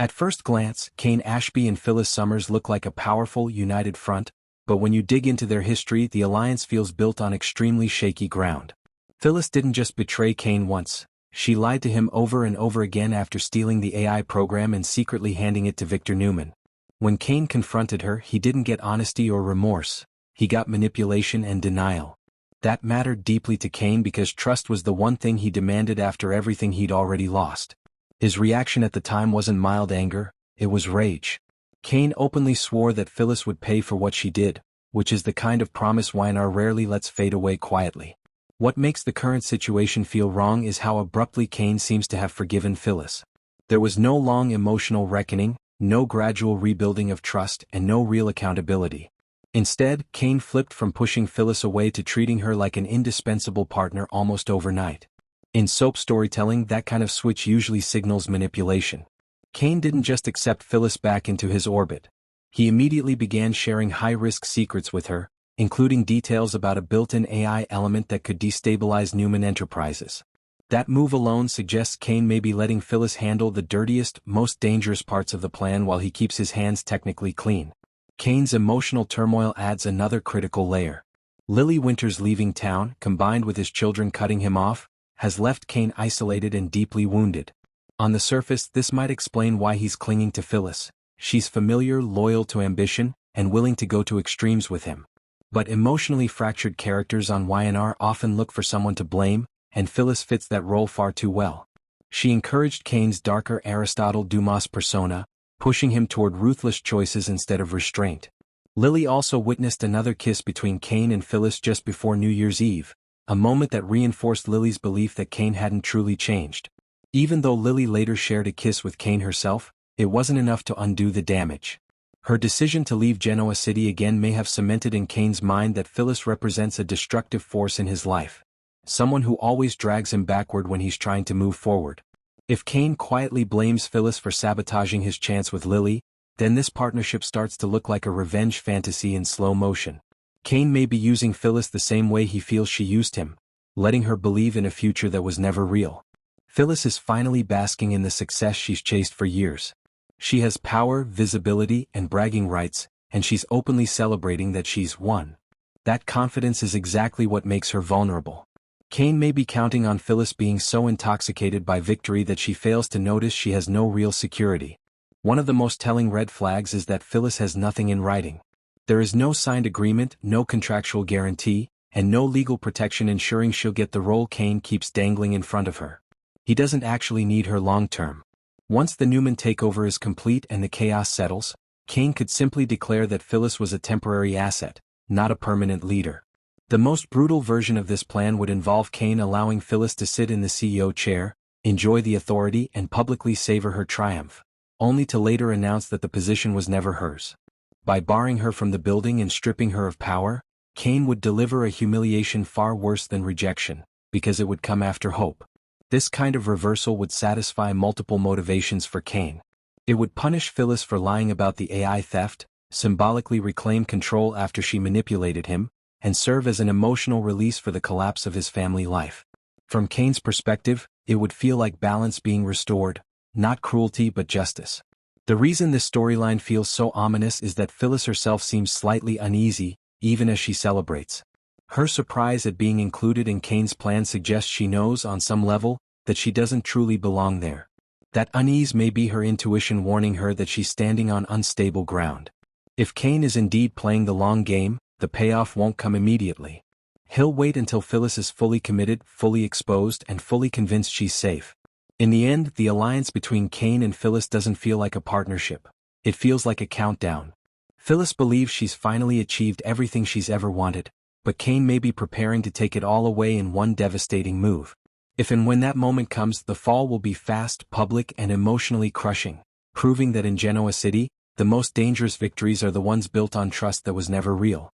At first glance, Kane Ashby and Phyllis Summers look like a powerful, united front, but when you dig into their history, the alliance feels built on extremely shaky ground. Phyllis didn't just betray Kane once, she lied to him over and over again after stealing the AI program and secretly handing it to Victor Newman. When Kane confronted her, he didn't get honesty or remorse, he got manipulation and denial. That mattered deeply to Kane because trust was the one thing he demanded after everything he'd already lost. His reaction at the time wasn't mild anger, it was rage. Kane openly swore that Phyllis would pay for what she did, which is the kind of promise Y&R rarely lets fade away quietly. What makes the current situation feel wrong is how abruptly Kane seems to have forgiven Phyllis. There was no long emotional reckoning, no gradual rebuilding of trust, and no real accountability. Instead, Kane flipped from pushing Phyllis away to treating her like an indispensable partner almost overnight. In soap storytelling, that kind of switch usually signals manipulation. Kane didn't just accept Phyllis back into his orbit. He immediately began sharing high-risk secrets with her, including details about a built-in AI element that could destabilize Newman Enterprises. That move alone suggests Kane may be letting Phyllis handle the dirtiest, most dangerous parts of the plan while he keeps his hands technically clean. Kane's emotional turmoil adds another critical layer. Lily Winters leaving town, combined with his children cutting him off, has left Kane isolated and deeply wounded. On the surface, this might explain why he's clinging to Phyllis. She's familiar, loyal to ambition, and willing to go to extremes with him. But emotionally fractured characters on Y&R often look for someone to blame, and Phyllis fits that role far too well. She encouraged Kane's darker Aristotle Dumas persona, pushing him toward ruthless choices instead of restraint. Lily also witnessed another kiss between Kane and Phyllis just before New Year's Eve, a moment that reinforced Lily's belief that Kane hadn't truly changed. Even though Lily later shared a kiss with Kane herself, it wasn't enough to undo the damage. Her decision to leave Genoa City again may have cemented in Kane's mind that Phyllis represents a destructive force in his life. Someone who always drags him backward when he's trying to move forward. If Kane quietly blames Phyllis for sabotaging his chance with Lily, then this partnership starts to look like a revenge fantasy in slow motion. Kane may be using Phyllis the same way he feels she used him, letting her believe in a future that was never real. Phyllis is finally basking in the success she's chased for years. She has power, visibility, and bragging rights, and she's openly celebrating that she's won. That confidence is exactly what makes her vulnerable. Kane may be counting on Phyllis being so intoxicated by victory that she fails to notice she has no real security. One of the most telling red flags is that Phyllis has nothing in writing. There is no signed agreement, no contractual guarantee, and no legal protection ensuring she'll get the role Kane keeps dangling in front of her. He doesn't actually need her long-term. Once the Newman takeover is complete and the chaos settles, Kane could simply declare that Phyllis was a temporary asset, not a permanent leader. The most brutal version of this plan would involve Kane allowing Phyllis to sit in the CEO chair, enjoy the authority and publicly savor her triumph, only to later announce that the position was never hers. By barring her from the building and stripping her of power, Kane would deliver a humiliation far worse than rejection, because it would come after hope. This kind of reversal would satisfy multiple motivations for Kane. It would punish Phyllis for lying about the AI theft, symbolically reclaim control after she manipulated him, and serve as an emotional release for the collapse of his family life. From Kane's perspective, it would feel like balance being restored, not cruelty but justice. The reason this storyline feels so ominous is that Phyllis herself seems slightly uneasy, even as she celebrates. Her surprise at being included in Kane's plan suggests she knows, on some level, that she doesn't truly belong there. That unease may be her intuition warning her that she's standing on unstable ground. If Kane is indeed playing the long game, the payoff won't come immediately. He'll wait until Phyllis is fully committed, fully exposed, and fully convinced she's safe. In the end, the alliance between Kane and Phyllis doesn't feel like a partnership. It feels like a countdown. Phyllis believes she's finally achieved everything she's ever wanted, but Kane may be preparing to take it all away in one devastating move. If and when that moment comes, the fall will be fast, public, and emotionally crushing, proving that in Genoa City, the most dangerous victories are the ones built on trust that was never real.